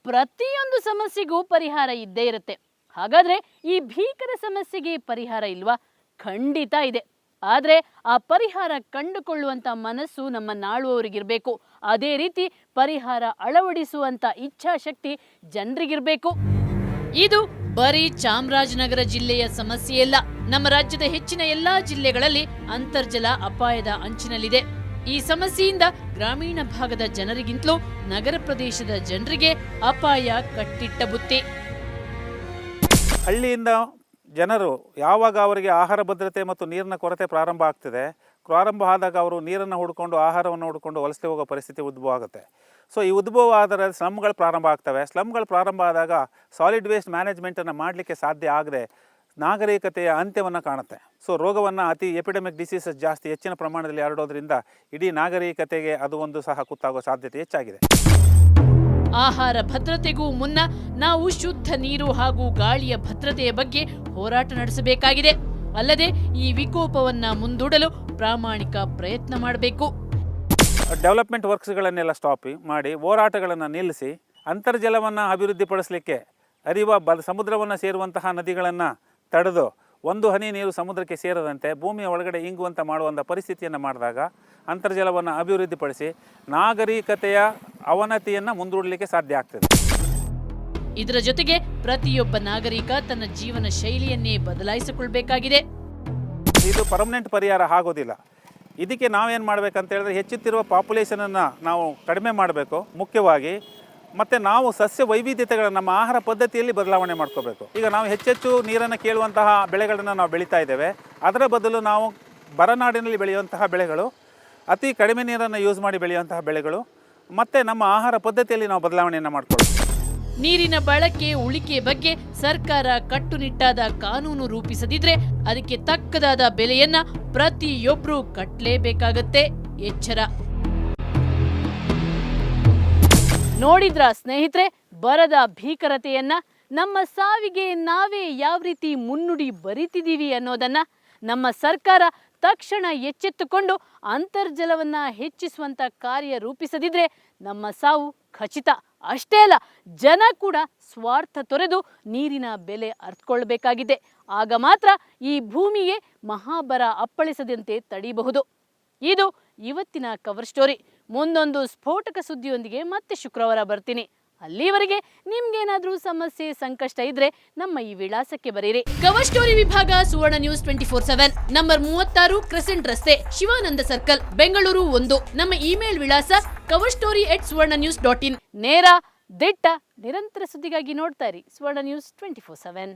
ಪ್ರತಿಯೊಂದು ಸಮಸ್ಯೆಗೂ ಪರಿಹಾರ ಇದ್ದೇ ಇರುತ್ತೆ. ಹಾಗಾದ್ರೆ ಈ ಭೀಕರ ಸಮಸ್ಯೆಗೆ ಪರಿಹಾರ ಇಲ್ವಾ? ಖಂಡಿತ ಇದೆ. ಆದರೆ ಆ ಪರಿಹಾರ ಕಂಡುಕೊಳ್ಳುವಂಥ ಮನಸ್ಸು ನಮ್ಮ ನಾಳುವವರಿಗಿರಬೇಕು. ಅದೇ ರೀತಿ ಪರಿಹಾರ ಅಳವಡಿಸುವಂಥ ಇಚ್ಛಾಶಕ್ತಿ ಜನರಿಗಿರಬೇಕು. ಇದು ಬರೀ ಚಾಮರಾಜನಗರ ಜಿಲ್ಲೆಯ ಸಮಸ್ಯೆಯಲ್ಲ. ನಮ್ಮ ರಾಜ್ಯದ ಹೆಚ್ಚಿನ ಎಲ್ಲಾ ಜಿಲ್ಲೆಗಳಲ್ಲಿ ಅಂತರ್ಜಲ ಅಪಾಯದ ಅಂಚಿನಲ್ಲಿದೆ. ಈ ಸಮಸ್ಯೆಯಿಂದ ಗ್ರಾಮೀಣ ಭಾಗದ ಜನರಿಗಿಂತಲೂ ನಗರ ಪ್ರದೇಶದ ಜನರಿಗೆ ಅಪಾಯ ಕಟ್ಟಿಟ್ಟ ಬುತ್ತಿ. ಹಳ್ಳಿಯಿಂದ ಜನರು ಯಾವಾಗ ಅವರಿಗೆ ಆಹಾರ ಭದ್ರತೆ ಮತ್ತು ನೀರಿನ ಕೊರತೆ ಪ್ರಾರಂಭ ಆದಾಗ ಅವರು ನೀರನ್ನು ಹುಡ್ಕೊಂಡು ಆಹಾರವನ್ನು ಹುಡ್ಕೊಂಡು ವಲಸೆ ಹೋಗೋ ಪರಿಸ್ಥಿತಿ ಉದ್ಭವ ಆಗುತ್ತೆ. ಸೊ ಈ ಉದ್ಭವ ಆದರೆ ಸ್ಲಮ್ಗಳು ಪ್ರಾರಂಭ ಆಗ್ತವೆ. ಸ್ಲಮ್ಗಳು ಪ್ರಾರಂಭ ಆದಾಗ ಸಾಲಿಡ್ ವೇಸ್ಟ್ ಮ್ಯಾನೇಜ್ಮೆಂಟನ್ನು ಮಾಡಲಿಕ್ಕೆ ಸಾಧ್ಯ ಆಗದೆ ನಾಗರಿಕತೆಯ ಅಂತ್ಯವನ್ನು ಕಾಣುತ್ತೆ. ಸೊ ರೋಗವನ್ನು ಎಪಿಡೆಮಿಕ್ ಡಿಸೀಸಸ್ ಜಾಸ್ತಿ ಹೆಚ್ಚಿನ ಪ್ರಮಾಣದಲ್ಲಿ ಹರಡೋದ್ರಿಂದ ಇಡೀ ನಾಗರಿಕತೆಗೆ ಅದು ಒಂದು ಸಹ ಕುತ್ತಾಗೋ ಸಾಧ್ಯತೆ ಹೆಚ್ಚಾಗಿದೆ. ಆಹಾರ ಭದ್ರತೆಗೂ ಮುನ್ನ ನಾವು ಶುದ್ಧ ನೀರು ಹಾಗೂ ಗಾಳಿಯ ಭದ್ರತೆಯ ಬಗ್ಗೆ ಹೋರಾಟ ನಡೆಸಬೇಕಾಗಿದೆ. ಅಲ್ಲದೆ ಈ ವಿಕೋಪವನ್ನ ಮುಂದೂಡಲು ಪ್ರಾಮಾಣಿಕ ಪ್ರಯತ್ನ ಮಾಡಬೇಕು. ಡೆವಲಪ್ಮೆಂಟ್ ವರ್ಕ್ಸ್ಗಳನ್ನೆಲ್ಲ ಸ್ಟಾಪ್ ಮಾಡಿ ಹೋರಾಟಗಳನ್ನು ನಿಲ್ಲಿಸಿ ಅಂತರ್ಜಲವನ್ನು ಅಭಿವೃದ್ಧಿಪಡಿಸಲಿಕ್ಕೆ ಸಮುದ್ರವನ್ನು ಸೇರುವಂತಹ ನದಿಗಳನ್ನು ತಡೆದು ಒಂದು ಹನಿ ನೀರು ಸಮುದ್ರಕ್ಕೆ ಸೇರದಂತೆ ಭೂಮಿಯ ಒಳಗಡೆ ಇಂಗುವಂತೆ ಮಾಡುವಂಥ ಪರಿಸ್ಥಿತಿಯನ್ನು ಮಾಡಿದಾಗ ಅಂತರ್ಜಲವನ್ನು ಅಭಿವೃದ್ಧಿಪಡಿಸಿ ನಾಗರಿಕತೆಯ ಅವನತಿಯನ್ನು ಮುಂದೂಡಲಿಕ್ಕೆ ಸಾಧ್ಯ ಆಗ್ತದೆ. ಇದರ ಜೊತೆಗೆ ಪ್ರತಿಯೊಬ್ಬ ನಾಗರಿಕ ತನ್ನ ಜೀವನ ಶೈಲಿಯನ್ನೇ ಬದಲಾಯಿಸಿಕೊಳ್ಬೇಕಾಗಿದೆ. ಇದು ಪರ್ಮನೆಂಟ್ ಪರಿಹಾರ ಆಗೋದಿಲ್ಲ. ಇದಕ್ಕೆ ನಾವೇನು ಮಾಡಬೇಕಂತ ಹೇಳಿದ್ರೆ ಹೆಚ್ಚುತ್ತಿರುವ ಪಾಪ್ಯುಲೇಷನನ್ನು ನಾವು ಕಡಿಮೆ ಮಾಡಬೇಕು ಮುಖ್ಯವಾಗಿ. ಮತ್ತು ನಾವು ಸಸ್ಯ ವೈವಿಧ್ಯತೆಗಳನ್ನು ನಮ್ಮ ಆಹಾರ ಪದ್ಧತಿಯಲ್ಲಿ ಬದಲಾವಣೆ ಮಾಡ್ಕೋಬೇಕು. ಈಗ ನಾವು ಹೆಚ್ಚೆಚ್ಚು ನೀರನ್ನು ಕೇಳುವಂತಹ ಬೆಳೆಗಳನ್ನು ನಾವು ಬೆಳೀತಾ ಇದ್ದೇವೆ. ಅದರ ಬದಲು ನಾವು ಬರನಾಡಿನಲ್ಲಿ ಬೆಳೆಯುವಂತಹ ಬೆಳೆಗಳು, ಅತಿ ಕಡಿಮೆ ನೀರನ್ನು ಯೂಸ್ ಮಾಡಿ ಬೆಳೆಯುವಂತಹ ಬೆಳೆಗಳು ಮತ್ತು ನಮ್ಮ ಆಹಾರ ಪದ್ಧತಿಯಲ್ಲಿ ನಾವು ಬದಲಾವಣೆಯನ್ನು ಮಾಡಿಕೊಳ್ಳೋದು. ನೀರಿನ ಬಳಕೆ ಉಳಿಕೆ ಬಗ್ಗೆ ಸರ್ಕಾರ ಕಟ್ಟುನಿಟ್ಟಾದ ಕಾನೂನು ರೂಪಿಸದಿದ್ರೆ ಅದಕ್ಕೆ ತಕ್ಕದಾದ ಬೆಲೆಯನ್ನ ಪ್ರತಿಯೊಬ್ಬರೂ ಕಟ್ಟಲೇಬೇಕಾಗತ್ತೆ. ಎಚ್ಚರ. ನೋಡಿದ್ರಾ ಸ್ನೇಹಿತರೆ, ಬರದ ಭೀಕರತೆಯನ್ನ, ನಮ್ಮ ಸಾವಿಗೆ ನಾವೇ ಯಾವ ರೀತಿ ಮುನ್ನುಡಿ ಬರಿತಿದ್ದೀವಿ ಅನ್ನೋದನ್ನ. ನಮ್ಮ ಸರ್ಕಾರ ತಕ್ಷಣ ಎಚ್ಚೆತ್ತುಕೊಂಡು ಅಂತರ್ಜಲವನ್ನ ಹೆಚ್ಚಿಸುವಂತ ಕಾರ್ಯ ರೂಪಿಸದಿದ್ರೆ ನಮ್ಮ ಸಾವು ಖಚಿತ. ಅಷ್ಟೇ ಅಲ್ಲ, ಜನ ಕೂಡ ಸ್ವಾರ್ಥ ತೊರೆದು ನೀರಿನ ಬೆಲೆ ಅರ್ಥಕೊಳ್ಬೇಕಾಗಿದೆ. ಆಗ ಮಾತ್ರ ಈ ಭೂಮಿಗೆ ಮಹಾಬರ ಅಪ್ಪಳಿಸದಂತೆ ತಡೆಯಬಹುದು. ಇದು ಇವತ್ತಿನ ಕವರ್ ಸ್ಟೋರಿ. ಮುಂದೊಂದು ಸ್ಫೋಟಕ ಸುದ್ದಿಯೊಂದಿಗೆ ಮತ್ತೆ ಶುಕ್ರವಾರ ಬರ್ತೀನಿ. ಅಲ್ಲಿವರೆಗೆ ನಿಮ್ಗೇನಾದ್ರೂ ಸಮಸ್ಯೆ ಸಂಕಷ್ಟ ಇದ್ರೆ ನಮ್ಮ ಈ ವಿಳಾಸಕ್ಕೆ ಬರೀರಿ. ಕವರ್ ಸ್ಟೋರಿ ವಿಭಾಗ ಸುವರ್ಣ ನ್ಯೂಸ್ 24/7, ನಂಬರ್ 36 ಕ್ರೆಸೆಂಟ್ ರಸ್ತೆ, ಶಿವಾನಂದ ಸರ್ಕಲ್, ಬೆಂಗಳೂರು 1. ನಮ್ಮ ಇಮೇಲ್ ವಿಳಾಸ coverstory@suvarnanews.in. ನೇರ, ದಿಟ್ಟ, ನಿರಂತರ ಸುದ್ದಿಗಾಗಿ ನೋಡ್ತಾ ಇರಿ ಸುವರ್ಣ ನ್ಯೂಸ್ 24/7.